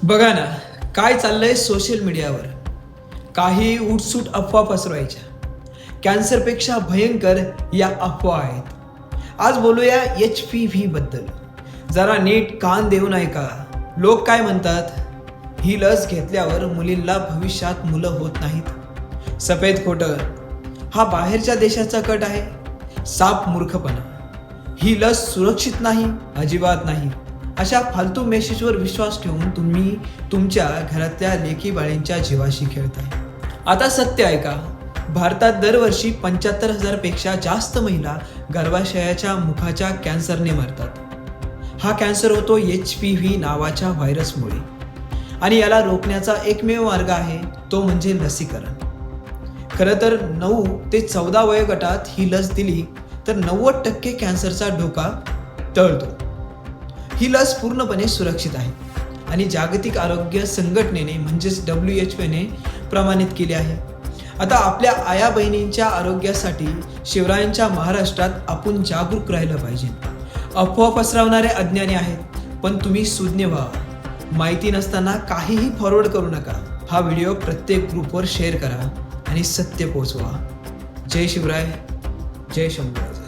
बघा ना, काय चाललंय सोशल मीडियावर. काही उठसूट अफवा पसरवायच्या. कॅन्सरपेक्षा भयंकर या अफवा आहेत. आज बोलूया HPV बद्दल. जरा नीट कान देऊन ऐका. लोक काय म्हणतात, ही लस घेतल्यावर मुलींना भविष्यात मुलं होत नाहीत. सफेद खोटं. हा बाहेरच्या देशाचा कट आहे. साप मूर्खपणा. ही लस सुरक्षित नाही, अजिबात नाही. अशा फालतू मेसेजवर विश्वास ठेवून तुम्ही तुमच्या घरातल्या लेकी बाळींच्या जीवाशी खेळताय. आता सत्य ऐका. भारतात दरवर्षी 75,000 पेक्षा जास्त महिला गर्भाशयाच्या मुखाच्या कॅन्सरने मरतात. हा कॅन्सर होतो HPV नावाच्या व्हायरसमुळे. आणि याला रोखण्याचा एकमेव मार्ग आहे, तो म्हणजे लसीकरण. खरं तर 9 ते 14 वयोगटात ही लस दिली तर 90% कॅन्सरचा धोका टळतो. ही लस पूर्णपणे सुरक्षित आहे आणि जागतिक आरोग्य संघटनेने म्हणजेच WHO प्रमाणित केली आहे. आता आपल्या आया बहिणींच्या आरोग्यासाठी शिवरायांच्या महाराष्ट्रात आपण जागरूक राहिलं पाहिजे. अफवा पसरवणारे अज्ञानी आहेत, पण तुम्ही सुज्ञ व्हा. माहिती नसताना काहीही फॉरवर्ड करू नका. हा व्हिडिओ प्रत्येक ग्रुपवर शेअर करा आणि सत्य पोहोचवा. जय शिवराय, जय शंभूराज.